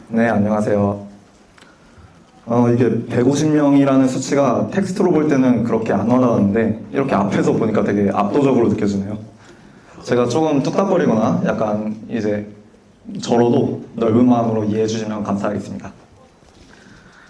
네, 안녕하세요. 이게 150명이라는 수치가 텍스트로 볼 때는 그렇게 안 와닿았는데 이렇게 앞에서 보니까 되게 압도적으로 느껴지네요. 제가 조금 뚝딱거리거나 약간 이제 저로도 넓은 마음으로 이해해 주시면 감사하겠습니다.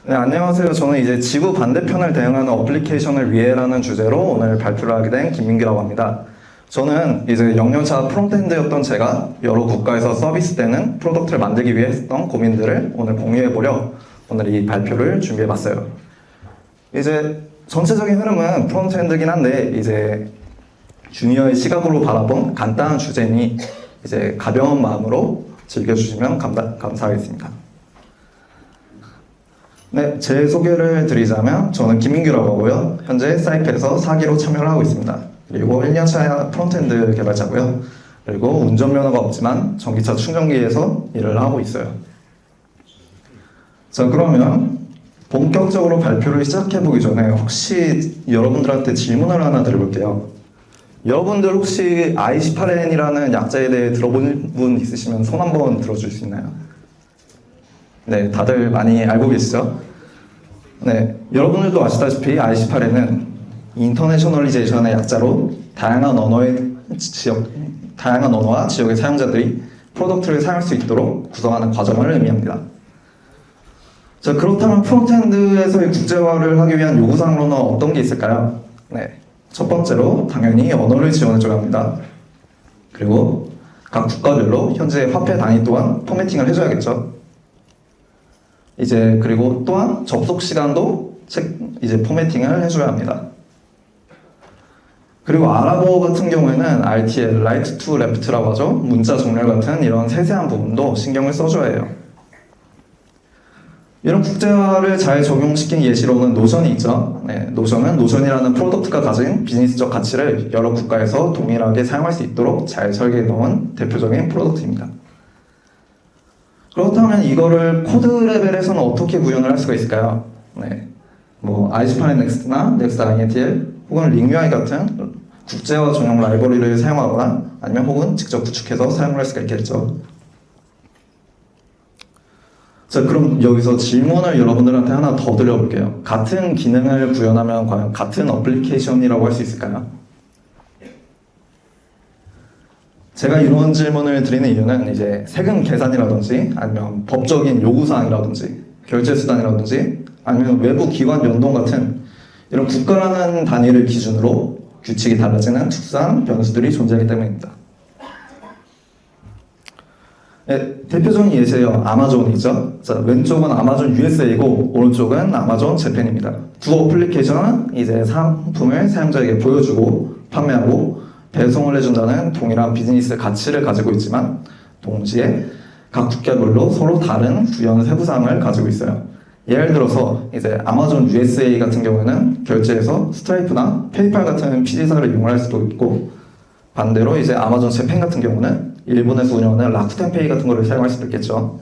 네, 안녕하세요. 저는 이제 지구 반대편을 대응하는 어플리케이션을 위해라는 주제로 오늘 발표를 하게 된 김민규라고 합니다. 저는 이제 0년차 프론트엔드였던 제가 여러 국가에서 서비스되는 프로덕트를 만들기 위해 했던 고민들을 오늘 공유해보려 오늘 이 발표를 준비해봤어요. 이제 전체적인 흐름은 프론트엔드긴 한데 이제 주니어의 시각으로 바라본 간단한 주제니 이제 가벼운 마음으로 즐겨주시면 감사하겠습니다. 네, 제 소개를 드리자면 저는 김민규라고 하고요. 현재 사이프에서 4기로 참여를 하고 있습니다. 그리고 1년차 프론트엔드 개발자고요. 그리고 운전면허가 없지만 전기차 충전기에서 일을 하고 있어요. 자, 그러면 본격적으로 발표를 시작해보기 전에 혹시 여러분들한테 질문을 하나 드려볼게요. 여러분들 혹시 i18n이라는 약자에 대해 들어본 분 있으시면 손 한번 들어줄 수 있나요? 네, 다들 많이 알고 계시죠? 네, 여러분들도 아시다시피 i18n은 인터내셔널리제이션의 약자로 다양한 언어와 지역의 사용자들이 프로덕트를 사용할 수 있도록 구성하는 과정을 의미합니다. 자, 그렇다면 프론트엔드에서의 국제화를 하기 위한 요구사항으로는 어떤 게 있을까요? 네, 첫 번째로 당연히 언어를 지원해줘야 합니다. 그리고 각 국가별로 현재 화폐 단위 또한 포매팅을 해줘야겠죠. 이제 그리고 또한 접속 시간도 이제 포매팅을 해줘야 합니다. 그리고 아랍어 같은 경우에는 RTL, Right to Left라고 하죠. 문자 정렬 같은 이런 세세한 부분도 신경을 써줘야 해요. 이런 국제화를 잘 적용시킨 예시로는 노션이 있죠. 네, 노션은 노션이라는 프로덕트가 가진 비즈니스적 가치를 여러 국가에서 동일하게 사용할 수 있도록 잘 설계해 놓은 대표적인 프로덕트입니다. 그렇다면 이거를 코드 레벨에서는 어떻게 구현을 할 수가 있을까요? 네, 뭐 i18n 넥스트나 넥스트 INTL 혹은 링UI 같은 국제화 전용 라이브러리를 사용하거나 아니면 혹은 직접 구축해서 사용을 할 수가 있겠죠. 자, 그럼 여기서 질문을 여러분들한테 하나 더 드려볼게요. 같은 기능을 구현하면 과연 같은 어플리케이션이라고 할 수 있을까요? 제가 이런 질문을 드리는 이유는 이제 세금 계산이라든지 아니면 법적인 요구사항이라든지 결제수단이라든지 아니면 외부 기관 연동 같은 이런 국가라는 단위를 기준으로 규칙이 달라지는 특수한 변수들이 존재하기 때문입니다. 네, 대표적인 예시예요. 아마존이죠. 자, 왼쪽은 아마존 USA고 오른쪽은 아마존 재팬입니다. 두 어플리케이션은 이제 상품을 사용자에게 보여주고 판매하고 배송을 해준다는 동일한 비즈니스 가치를 가지고 있지만 동시에 각 국가별로 서로 다른 구현 세부사항을 가지고 있어요. 예를 들어서 이제 아마존 USA 같은 경우에는 결제에서 스트라이프나 페이팔 같은 PC사를 이용할 수도 있고 반대로 이제 아마존 재팬 같은 경우는 일본에서 운영하는 라쿠텐페이 같은 거를 사용할 수도 있겠죠.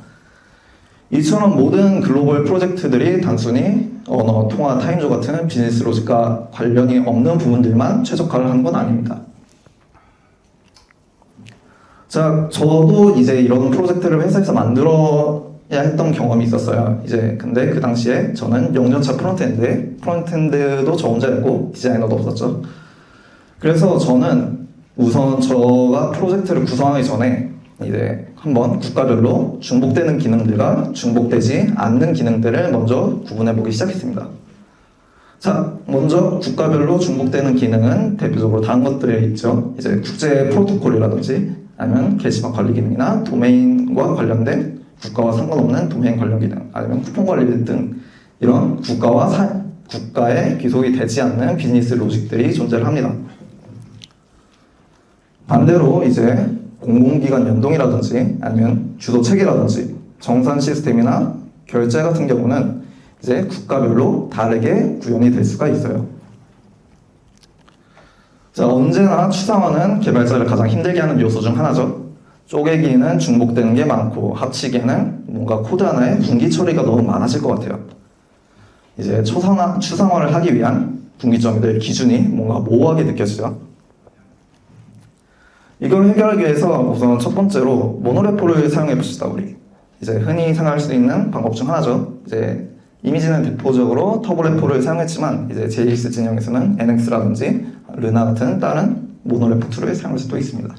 이처럼 모든 글로벌 프로젝트들이 단순히 언어, 통화, 타임조 같은 비즈니스 로직과 관련이 없는 부분들만 최적화를 하는 건 아닙니다. 자, 저도 이제 이런 프로젝트를 회사에서 만들어야 했던 경험이 있었어요. 이제 근데 그 당시에 저는 0년차 프론트엔드도 저 혼자였고 디자이너도 없었죠. 그래서 저는 우선 저가 프로젝트를 구성하기 전에 이제 한번 국가별로 중복되는 기능들과 중복되지 않는 기능들을 먼저 구분해보기 시작했습니다. 자, 먼저 국가별로 중복되는 기능은 대표적으로 다른 것들이 있죠. 이제 국제 프로토콜이라든지 아니면 게시판 관리 기능이나 도메인과 관련된 국가와 상관없는 도메인 관련 기능 아니면 쿠폰 관리 등 이런 국가에 귀속이 되지 않는 비즈니스 로직들이 존재를 합니다. 반대로 이제 공공기관 연동이라든지 아니면 주도 체계라든지 정산 시스템이나 결제 같은 경우는 이제 국가별로 다르게 구현이 될 수가 있어요. 자, 언제나 추상화는 개발자를 가장 힘들게 하는 요소 중 하나죠. 쪼개기에는 중복되는 게 많고 합치기에는 뭔가 코드 하나에 분기 처리가 너무 많아질 것 같아요. 이제 추상화를 하기 위한 분기점들 기준이 뭔가 모호하게 느껴지죠. 이걸 해결하기 위해서 우선 첫 번째로 모노레포를 사용해 봅시다. 우리 이제 흔히 생각할 수 있는 방법 중 하나죠. 이제 이미지는 대표적으로 터보래퍼를 사용했지만 이제 JS 진영에서는 NX라든지 르나 같은 다른 모노래퍼 툴을 사용할 수도 있습니다.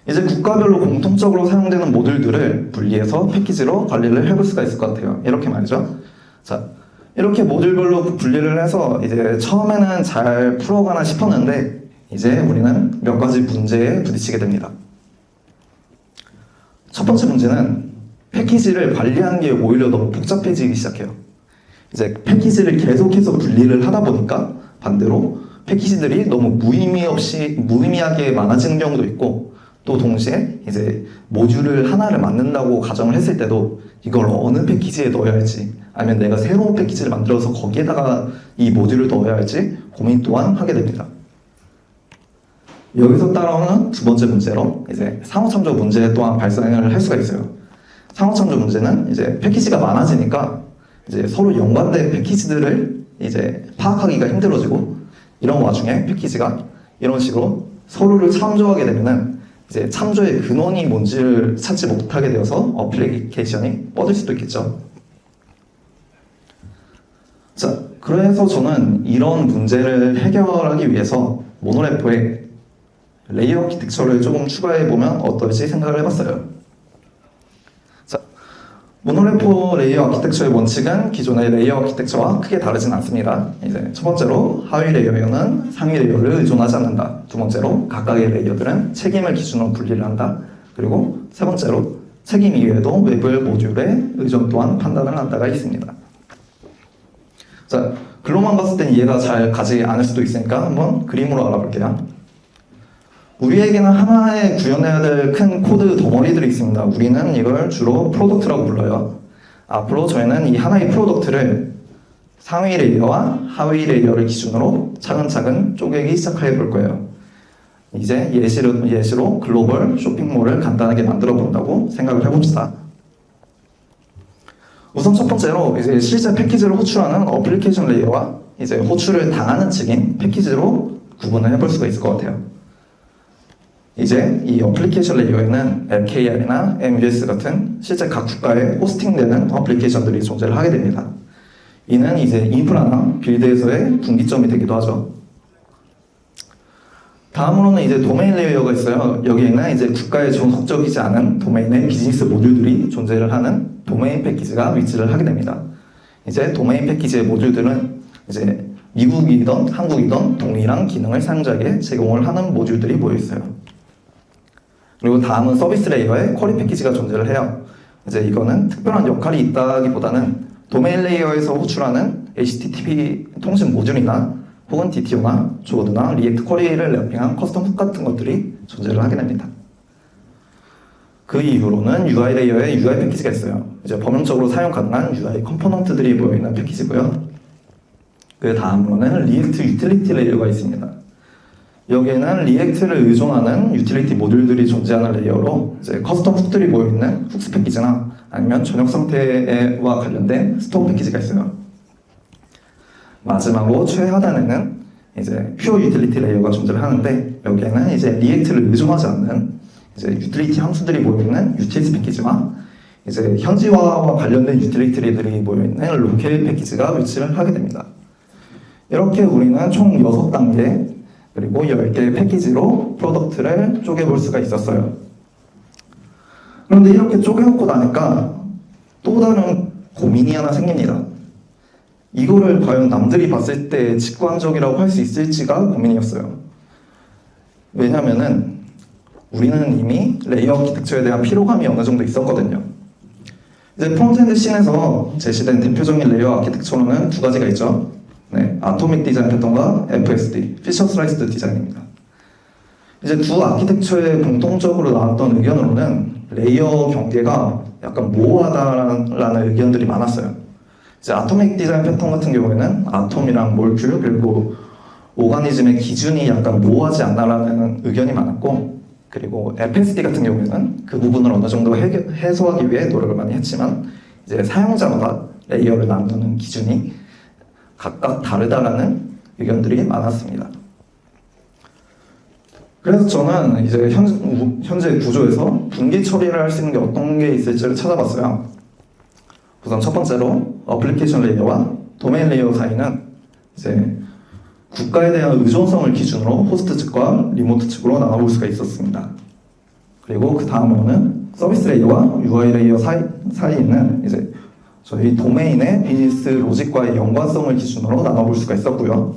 이제 국가별로 공통적으로 사용되는 모듈들을 분리해서 패키지로 관리를 해볼 수가 있을 것 같아요. 이렇게 말이죠. 자, 이렇게 모듈별로 분리를 해서 이제 처음에는 잘 풀어가나 싶었는데 이제 우리는 몇 가지 문제에 부딪히게 됩니다. 첫 번째 문제는 패키지를 관리하는 게 오히려 너무 복잡해지기 시작해요. 이제 패키지를 계속해서 분리를 하다 보니까 반대로 패키지들이 너무 무의미하게 많아지는 경우도 있고, 또 동시에 이제 모듈을 하나를 만든다고 가정을 했을 때도 이걸 어느 패키지에 넣어야 할지, 아니면 내가 새로운 패키지를 만들어서 거기에다가 이 모듈을 넣어야 할지 고민 또한 하게 됩니다. 여기서 따라오는 두 번째 문제로 이제 상호참조 문제 또한 발생을 할 수가 있어요. 상호참조 문제는 이제 패키지가 많아지니까 이제 서로 연관된 패키지들을 이제 파악하기가 힘들어지고, 이런 와중에 패키지가 이런 식으로 서로를 참조하게 되면은 이제 참조의 근원이 뭔지를 찾지 못하게 되어서 어플리케이션이 뻗을 수도 있겠죠. 자, 그래서 저는 이런 문제를 해결하기 위해서 모노래퍼에 레이어 아키텍처를 조금 추가해보면 어떨지 생각을 해봤어요. 자, 모노래퍼 레이어 아키텍처의 원칙은 기존의 레이어 아키텍처와 크게 다르진 않습니다. 이제 첫 번째로 하위 레이어는 상위 레이어를 의존하지 않는다. 두 번째로 각각의 레이어들은 책임을 기준으로 분리를 한다. 그리고 세 번째로 책임 이외에도 외부 모듈의 의존 또한 판단을 한다가 있습니다. 자, 글로만 봤을 땐 이해가 잘 가지 않을 수도 있으니까 한번 그림으로 알아볼게요. 우리에게는 하나에 구현해야 될 큰 코드 덩어리들이 있습니다. 우리는 이걸 주로 프로덕트라고 불러요. 앞으로 저희는 이 하나의 프로덕트를 상위 레이어와 하위 레이어를 기준으로 차근차근 쪼개기 시작해 볼 거예요. 이제 예시로 글로벌 쇼핑몰을 간단하게 만들어 본다고 생각을 해봅시다. 우선 첫 번째로 이제 실제 패키지를 호출하는 어플리케이션 레이어와 이제 호출을 당하는 측인 패키지로 구분을 해볼 수가 있을 것 같아요. 이제 이 어플리케이션 레이어에는 LKR이나 MUS 같은 실제 각 국가에 호스팅되는 어플리케이션들이 존재를 하게 됩니다. 이는 이제 인프라나 빌드에서의 분기점이 되기도 하죠. 다음으로는 이제 도메인 레이어가 있어요. 여기에는 이제 국가에 종속적이지 않은 도메인의 비즈니스 모듈들이 존재를 하는 도메인 패키지가 위치를 하게 됩니다. 이제 도메인 패키지의 모듈들은 이제 미국이든 한국이든 동일한 기능을 사용자에게 제공을 하는 모듈들이 모여 있어요. 그리고 다음은 서비스 레이어에 쿼리 패키지가 존재를 해요. 이제 이거는 특별한 역할이 있다기보다는 도메인 레이어에서 호출하는 HTTP 통신 모듈이나 혹은 DTO나 조드나 리액트 쿼리를 랩핑한 커스텀 훅 같은 것들이 존재를 하게 됩니다. 그 이후로는 UI 레이어에 UI 패키지가 있어요. 이제 범용적으로 사용 가능한 UI 컴포넌트들이 모여있는 패키지고요. 그 다음으로는 리액트 유틸리티 레이어가 있습니다. 여기에는 리액트를 의존하는 유틸리티 모듈들이 존재하는 레이어로 이제 커스텀 훅들이 모여있는 훅스 패키지나 아니면 전역 상태와 관련된 스토어 패키지가 있어요. 마지막으로 최하단에는 이제 퓨어 유틸리티 레이어가 존재를 하는데, 여기에는 이제 리액트를 의존하지 않는 이제 유틸리티 함수들이 모여있는 UTS 패키지와 이제 현지화와 관련된 유틸리티들이 모여있는 로켓 패키지가 위치를 하게 됩니다. 이렇게 우리는 총 6단계 그리고 10개의 패키지로 프로덕트를 쪼개볼 수가 있었어요. 그런데 이렇게 쪼개놓고 나니까 또 다른 고민이 하나 생깁니다. 이거를 과연 남들이 봤을 때 직관적이라고 할 수 있을지가 고민이었어요. 왜냐면은 우리는 이미 레이어 아키텍처에 대한 피로감이 어느 정도 있었거든요. 이제 프론트엔드 씬에서 제시된 대표적인 레이어 아키텍처로는 두 가지가 있죠. 네, 아토믹 디자인 패턴과 FSD, 피처 슬라이스드 디자인입니다. 이제 두 아키텍처에 공통적으로 나왔던 의견으로는 레이어 경계가 약간 모호하다라는 의견들이 많았어요. 이제 아토믹 디자인 패턴 같은 경우에는 아톰이랑 몰큘 그리고 오가니즘의 기준이 약간 모호하지 않나라는 의견이 많았고, 그리고 FSD 같은 경우에는 그 부분을 어느 정도 해소하기 위해 노력을 많이 했지만 이제 사용자마다 레이어를 나누는 기준이 각각 다르다라는 의견들이 많았습니다. 그래서 저는 이제 현재 구조에서 분기 처리를 할 수 있는 게 어떤 게 있을지를 찾아봤어요. 우선 첫 번째로 어플리케이션 레이어와 도메인 레이어 사이는 이제 국가에 대한 의존성을 기준으로 호스트 측과 리모트 측으로 나눠볼 수가 있었습니다. 그리고 그 다음으로는 서비스 레이어와 UI 레이어 사이에 있는 이제 저희 도메인의 비즈니스 로직과의 연관성을 기준으로 나눠볼 수가 있었고요.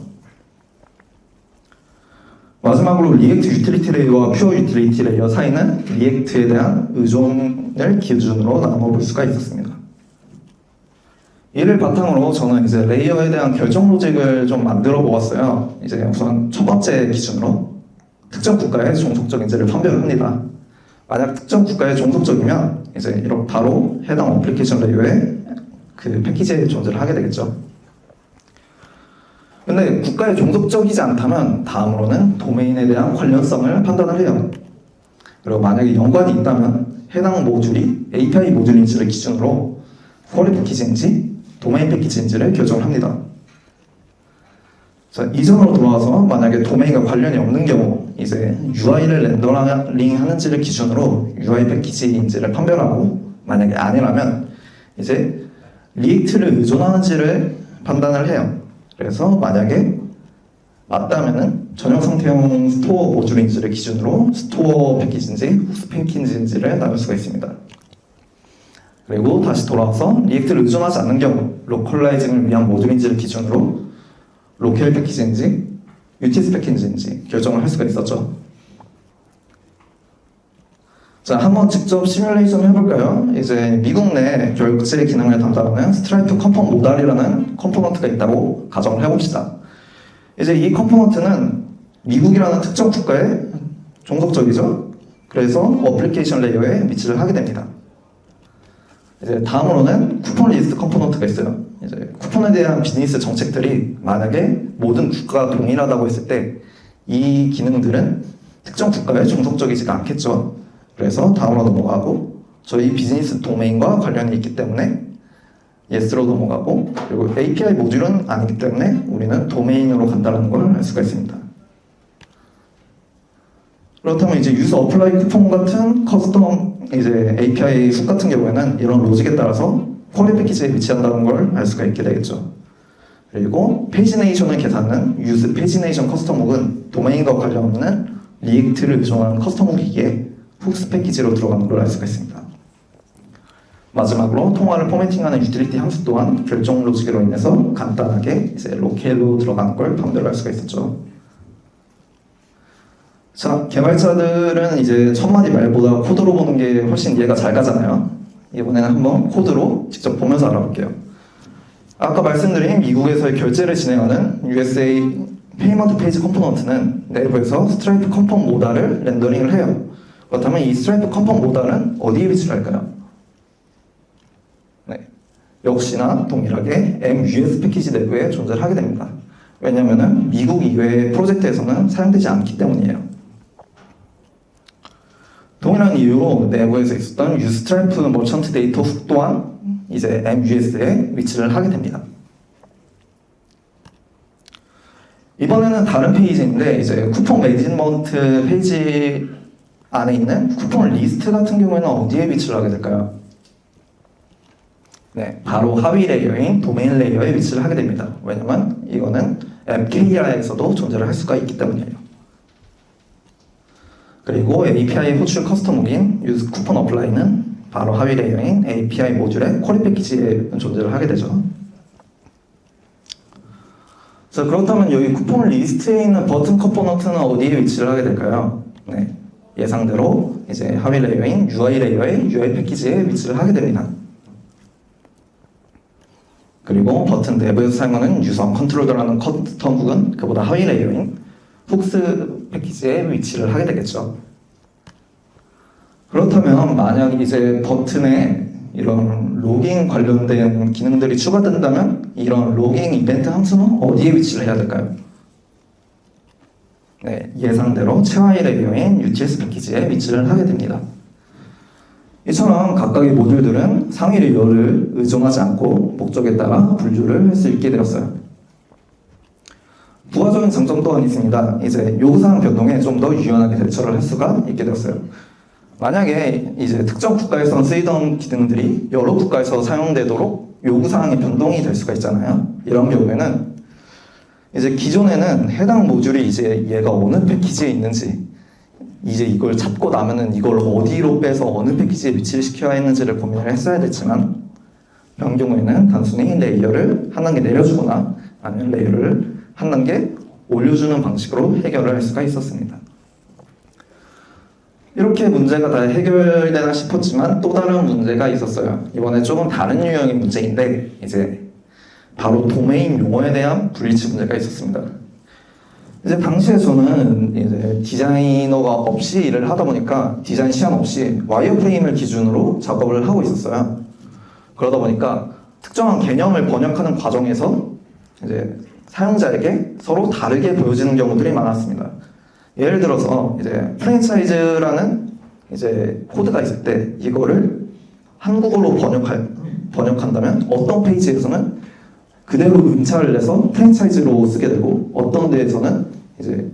마지막으로 리액트 유틸리티 레이어와 퓨어 유틸리티 레이어 사이는 리액트에 대한 의존을 기준으로 나눠볼 수가 있었습니다. 이를 바탕으로 저는 이제 레이어에 대한 결정 로직을 좀 만들어 보았어요. 이제 우선 첫 번째 기준으로 특정 국가의 종속적인지를 판별합니다. 만약 특정 국가의 종속적이면 이제 이렇게 바로 해당 어플리케이션 레이어에 그 패키지에 존재를 하게 되겠죠. 근데 국가에 종속적이지 않다면 다음으로는 도메인에 대한 관련성을 판단을 해요. 그리고 만약에 연관이 있다면 해당 모듈이 API 모듈인지를 기준으로 쿼리 패키지인지 도메인 패키지인지를 결정을 합니다. 자, 이전으로 돌아와서 만약에 도메인과 관련이 없는 경우 이제 UI를 렌더링 하는지를 기준으로 UI 패키지인지를 판별하고 만약에 아니라면 이제 리액트를 의존하는지를 판단을 해요. 그래서 만약에 맞다면은 전용 상태형 스토어 모듈인지를 기준으로 스토어 패키지인지 훅스 패키지인지를 나눌 수가 있습니다. 그리고 다시 돌아와서 리액트를 의존하지 않는 경우 로컬라이징을 위한 모듈인지를 기준으로 로컬 패키지인지 UTS 패키지인지 결정을 할 수가 있었죠. 자, 한번 직접 시뮬레이션을 해볼까요? 이제 미국 내 결제 기능을 담당하는 스트라이프 컴포넌트 모달이라는 컴포넌트가 있다고 가정을 해봅시다. 이제 이 컴포넌트는 미국이라는 특정 국가에 종속적이죠. 그래서 어플리케이션 레이어에 위치를 하게 됩니다. 이제 다음으로는 쿠폰 리스트 컴포넌트가 있어요. 이제 쿠폰에 대한 비즈니스 정책들이 만약에 모든 국가가 동일하다고 했을 때 이 기능들은 특정 국가에 종속적이지가 않겠죠. 그래서 다음으로 넘어가고 저희 비즈니스 도메인과 관련이 있기 때문에 yes로 넘어가고 그리고 API 모듈은 아니기 때문에 우리는 도메인으로 간다는 걸 알 수가 있습니다. 그렇다면 이제 유저 어플라이 쿠폰 같은 커스텀 이제 API 훅 같은 경우에는 이런 로직에 따라서 쿼리 패키지에 위치한다는 걸 알 수가 있게 되겠죠. 그리고 페이지네이션을 계산하는 유즈 페이지네이션 커스텀 훅은 도메인과 관련 없는 리액트를 의존하는 커스텀 훅이기에 훅스 패키지로 들어가는 걸 알 수가 있습니다. 마지막으로 통화를 포매팅하는 유틸리티 함수 또한 결정 로직으로 인해서 간단하게 이제 로컬로 들어가는 걸 판별할 수가 있었죠. 자, 개발자들은 이제 첫마디 말보다 코드로 보는 게 훨씬 이해가 잘 가잖아요. 이번에는 한번 코드로 직접 보면서 알아볼게요. 아까 말씀드린 미국에서의 결제를 진행하는 USA 페이먼트 페이지 컴포넌트는 내부에서 스트라이프 컴포넌트 모달을 렌더링을 해요. 그렇다면 이 스트라이프 컴포넌트 모달은 어디에 위치를 할까요? 네, 역시나 동일하게 MUS 패키지 내부에 존재를 하게 됩니다. 왜냐하면 미국 이외의 프로젝트에서는 사용되지 않기 때문이에요. 동일한 이유로 내부에서 있었던 유스트라이프 머천트 데이터 훅 또한 이제 MUS에 위치를 하게 됩니다. 이번에는 다른 페이지인데 이제 쿠폰 매니지먼트 페이지 안에 있는 쿠폰 리스트 같은 경우에는 어디에 위치를 하게 될까요? 네, 바로 하위 레이어인 도메인 레이어에 위치를 하게 됩니다. 왜냐면 이거는 MKR에서도 존재를 할 수가 있기 때문이에요. 그리고 API 호출 커스텀 훅인 use 쿠폰 어플라이는 바로 하위 레이어인 API 모듈의 쿼리 패키지에 존재를 하게 되죠. 자, 그렇다면 여기 쿠폰 리스트에 있는 버튼 컴포넌트는 어디에 위치를 하게 될까요? 네, 예상대로 이제 하위 레이어인 UI 레이어의 UI 패키지에 위치를 하게 됩니다. 그리고 버튼 내부에서 사용하는 유선 컨트롤러라는 커스텀 훅은 그보다 하위 레이어인 훅스 패키지에 위치를 하게 되겠죠. 그렇다면 만약 이제 버튼에 이런 로깅 관련된 기능들이 추가된다면 이런 로깅 이벤트 함수는 어디에 위치를 해야 될까요? 네, 예상대로 최하위 레이어인 UTS 패키지에 위치를 하게 됩니다. 이처럼 각각의 모듈들은 상위 레이어를 의존하지 않고 목적에 따라 분류를 할 수 있게 되었어요. 부가적인 장점 또한 있습니다. 이제 요구사항 변동에 좀 더 유연하게 대처를 할 수가 있게 되었어요. 만약에 이제 특정 국가에서 쓰이던 기능들이 여러 국가에서 사용되도록 요구사항이 변동이 될 수가 있잖아요. 이런 경우에는 이제 기존에는 해당 모듈이 이제 얘가 어느 패키지에 있는지 이제 이걸 찾고 나면은 이걸 어디로 빼서 어느 패키지에 위치를 시켜야 했는지를 고민을 했어야 됐지만 이런 경우에는 단순히 레이어를 한 단계 내려주거나 아니면 레이어를 한 단계 올려주는 방식으로 해결을 할 수가 있었습니다. 이렇게 문제가 다 해결되나 싶었지만 또 다른 문제가 있었어요. 이번에 조금 다른 유형의 문제인데 이제 바로 도메인 용어에 대한 분리치 문제가 있었습니다. 이제 당시에 저는 이제 디자이너가 없이 일을 하다 보니까 디자인 시안 없이 와이어프레임을 기준으로 작업을 하고 있었어요. 그러다 보니까 특정한 개념을 번역하는 과정에서 이제 사용자에게 서로 다르게 보여지는 경우들이 많았습니다. 예를 들어서 이제 프랜차이즈라는 이제 코드가 있을 때 이거를 한국어로 번역한다면 어떤 페이지에서는 그대로 음차를 내서 프랜차이즈로 쓰게 되고 어떤 데에서는 이제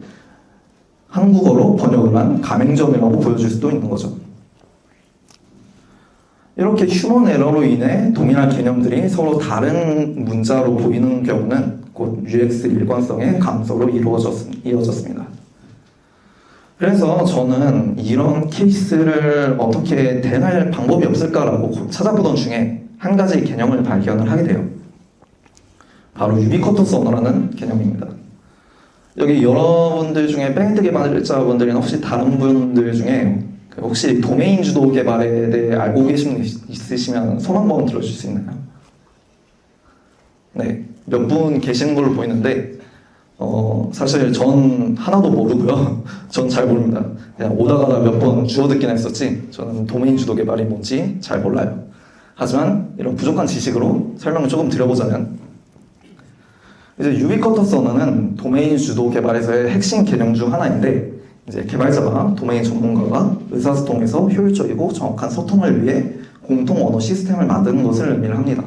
한국어로 번역을 한 가맹점이라고 보여줄 수도 있는 거죠. 이렇게 휴먼 에러로 인해 동일한 개념들이 서로 다른 문자로 보이는 경우는 곧 UX 일관성의 감소로 이루어졌습니다. 그래서 저는 이런 케이스를 어떻게 대할 방법이 없을까라고 찾아보던 중에 한 가지 개념을 발견을 하게 돼요. 바로 유비쿼터스 언어라는 개념입니다. 여기 여러분들 중에 백엔드 개발자분들이나 혹시 다른 분들 중에 혹시 도메인 주도 개발에 대해 알고 계신 분 있으시면 손 한번 들어주실 수 있나요? 네, 몇 분 계시는 걸로 보이는데 사실 전 하나도 모르고요. 전 잘 모릅니다. 그냥 오다가다 몇 번 주워 듣긴 했었지 저는 도메인 주도 개발이 뭔지 잘 몰라요. 하지만 이런 부족한 지식으로 설명을 조금 드려보자면 이제 유비쿼터스 언어는 도메인 주도 개발에서의 핵심 개념 중 하나인데 이제 개발자가 도메인 전문가가 의사소통에서 효율적이고 정확한 소통을 위해 공통 언어 시스템을 만드는 것을 의미를 합니다.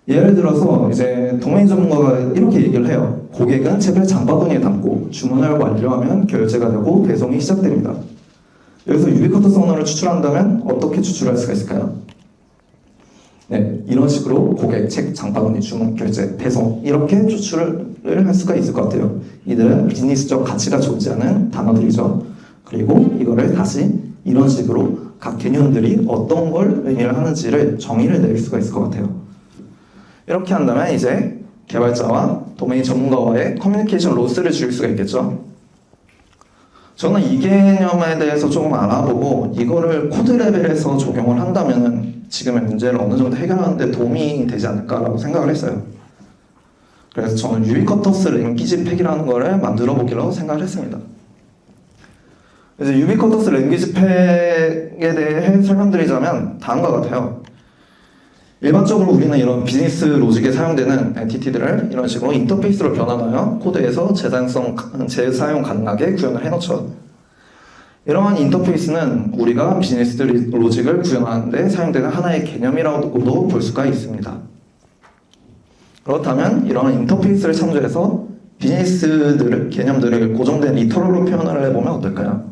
예를 들어서 이제 도메인 전문가가 이렇게 얘기를 해요. 고객은 책을 장바구니에 담고 주문을 완료하면 결제가 되고 배송이 시작됩니다. 여기서 유비쿼터스 언어를 추출한다면 어떻게 추출할 수가 있을까요? 네, 이런 식으로 고객, 책, 장바구니, 주문, 결제, 배송 이렇게 추출을 할 수가 있을 것 같아요. 이들은 비즈니스적 가치가 존재하는 단어들이죠. 그리고 이거를 다시 이런 식으로 각 개념들이 어떤 걸 의미를 하는지를 정의를 내릴 수가 있을 것 같아요. 이렇게 한다면 이제 개발자와 도메인 전문가와의 커뮤니케이션 로스를 줄일 수가 있겠죠. 저는 이 개념에 대해서 조금 알아보고 이거를 코드 레벨에서 적용을 한다면 지금의 문제를 어느 정도 해결하는 데 도움이 되지 않을까라고 생각을 했어요. 그래서 저는 유비쿼터스 랭귀지 팩이라는 거를 만들어 보기로 생각을 했습니다. 이제 유비쿼터스 랭귀지 팩에 대해 설명드리자면 다음과 같아요. 일반적으로 우리는 이런 비즈니스 로직에 사용되는 엔티티들을 이런 식으로 인터페이스로 변환하여 코드에서 재사용 가능하게 구현을 해놓죠. 이러한 인터페이스는 우리가 비즈니스 로직을 구현하는 데 사용되는 하나의 개념이라고도 볼 수가 있습니다. 그렇다면 이러한 인터페이스를 참조해서 개념들을 고정된 리터럴로 표현을 해보면 어떨까요?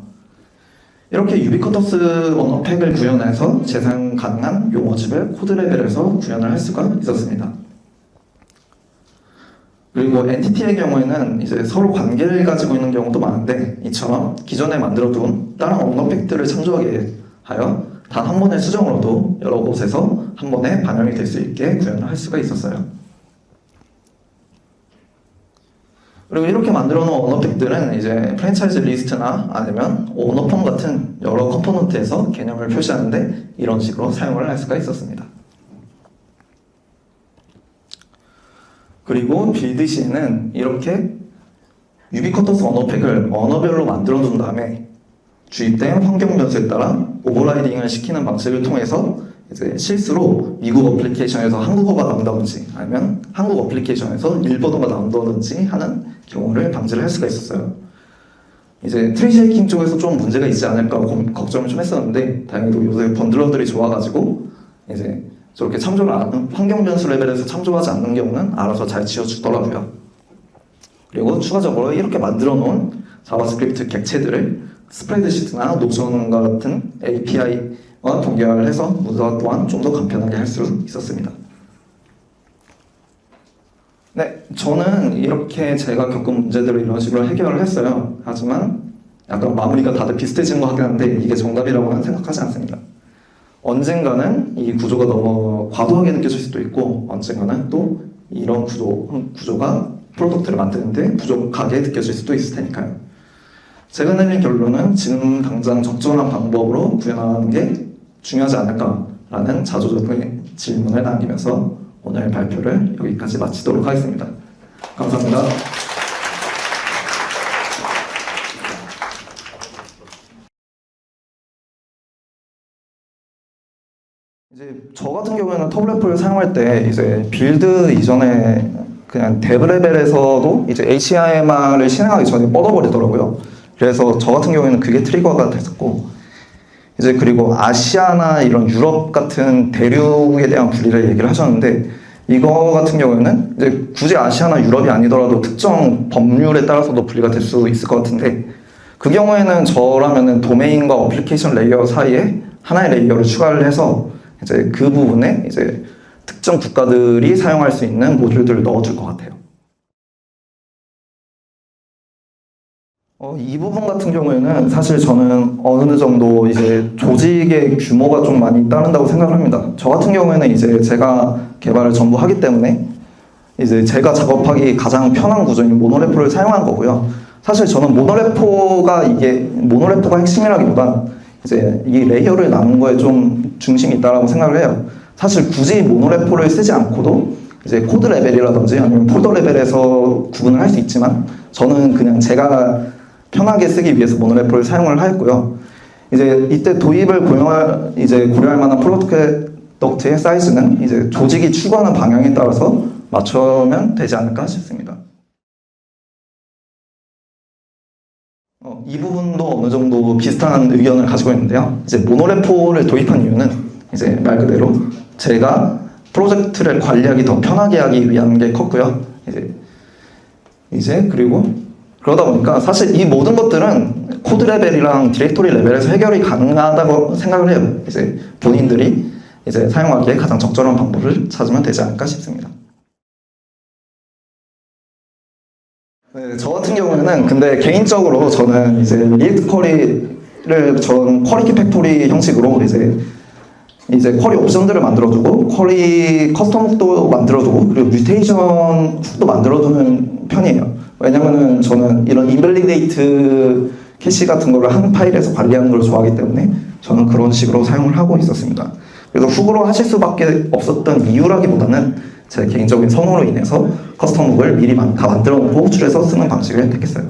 이렇게 유비쿼터스 언어팩을 구현해서 재사용 가능한 용어집을 코드 레벨에서 구현을 할 수가 있었습니다. 그리고 엔티티의 경우에는 이제 서로 관계를 가지고 있는 경우도 많은데 이처럼 기존에 만들어둔 다른 언어팩들을 참조하게 하여 단 한 번의 수정으로도 여러 곳에서 한 번에 반영이 될 수 있게 구현을 할 수가 있었어요. 그리고 이렇게 만들어 놓은 언어팩들은 이제 프랜차이즈 리스트나 아니면 오너폰 같은 여러 컴포넌트에서 개념을 표시하는데 이런 식으로 사용을 할 수가 있었습니다. 그리고 빌드 시에는 이렇게 유비쿼터스 언어팩을 언어별로 만들어 둔 다음에 주입된 환경 변수에 따라 오버라이딩을 시키는 방식을 통해서 이제 실수로 미국 어플리케이션에서 한국어가 나온다든지 아니면 한국 어플리케이션에서 일본어가 나온다든지 하는 경우를 방지를 할 수가 있었어요. 이제 트리 쉐이킹 쪽에서 좀 문제가 있지 않을까 걱정을 좀 했었는데 다행히도 요새 번들러들이 좋아가지고 이제 저렇게 참조를 안 하는 환경 변수 레벨에서 참조하지 않는 경우는 알아서 잘 지어주더라고요. 그리고 추가적으로 이렇게 만들어 놓은 자바스크립트 객체들을 스프레드시트나 노션과 같은 API와 동결해서 문서 또한 좀 더 간편하게 할 수 있었습니다. 네, 저는 이렇게 제가 겪은 문제들을 이런 식으로 해결을 했어요. 하지만 약간 마무리가 다들 비슷해지는 것 같긴 한데 이게 정답이라고는 생각하지 않습니다. 언젠가는 이 구조가 너무 과도하게 느껴질 수도 있고 언젠가는 또 이런 구조가 프로덕트를 만드는데 부족하게 느껴질 수도 있을 테니까요. 제가 내린 결론은 지금 당장 적절한 방법으로 구현하는 게 중요하지 않을까라는 자조적인 질문을 남기면서 오늘 발표를 여기까지 마치도록 하겠습니다. 감사합니다. 이제 저 같은 경우에는 터블레프를 사용할 때 이제 빌드 이전에 그냥 데브 레벨에서도 이제 HIMR을 실행하기 전에 뻗어버리더라고요. 그래서 저 같은 경우에는 그게 트리거가 됐었고, 이제 그리고 아시아나 이런 유럽 같은 대륙에 대한 분리를 얘기를 하셨는데, 이거 같은 경우에는 이제 굳이 아시아나 유럽이 아니더라도 특정 법률에 따라서도 분리가 될 수 있을 것 같은데, 그 경우에는 저라면은 도메인과 어플리케이션 레이어 사이에 하나의 레이어를 추가를 해서 이제 그 부분에 이제 특정 국가들이 사용할 수 있는 모듈들을 넣어줄 것 같아요. 이 부분 같은 경우에는 사실 저는 어느 정도 이제 조직의 규모가 좀 많이 따른다고 생각을 합니다. 저 같은 경우에는 이제 제가 개발을 전부 하기 때문에 이제 제가 작업하기 가장 편한 구조인 모노레포를 사용한 거고요. 사실 저는 모노레포가 핵심이라기보단 이제 이 레이어를 나눈 거에 좀 중심이 있다라고 생각을 해요. 사실 굳이 모노레포를 쓰지 않고도 이제 코드 레벨이라든지 아니면 폴더 레벨에서 구분을 할 수 있지만 저는 그냥 제가 편하게 쓰기 위해서 모노레포를 사용을 하였고요. 이제 이때 도입을 고려할 만한 프로덕트의 사이즈는 이제 조직이 추구하는 방향에 따라서 맞추면 되지 않을까 싶습니다. 이 부분도 어느 정도 비슷한 의견을 가지고 있는데요. 이제 모노레포를 도입한 이유는 이제 말 그대로 제가 프로젝트를 관리하기 더 편하게 하기 위한 게 컸고요. 이제 그리고 그러다 보니까 사실 이 모든 것들은 코드 레벨이랑 디렉토리 레벨에서 해결이 가능하다고 생각을 해요. 이제 본인들이 이제 사용하기에 가장 적절한 방법을 찾으면 되지 않을까 싶습니다. 네, 저 같은 경우에는 근데 개인적으로 저는 이제 리액트 쿼리를 전 쿼리 팩토리 형식으로 이제 쿼리 옵션들을 만들어주고 쿼리 커스텀 훅도 만들어주고 그리고 뮤테이션 훅도 만들어주는 편이에요. 왜냐면은 저는 이런 인밸리데이트 캐시 같은 거를 한 파일에서 관리하는 걸 좋아하기 때문에 저는 그런 식으로 사용을 하고 있었습니다. 그래서 훅으로 하실 수밖에 없었던 이유라기보다는 제 개인적인 선호로 인해서 커스텀 훅을 미리 다 만들어 놓고 호출해서 쓰는 방식을 택했어요.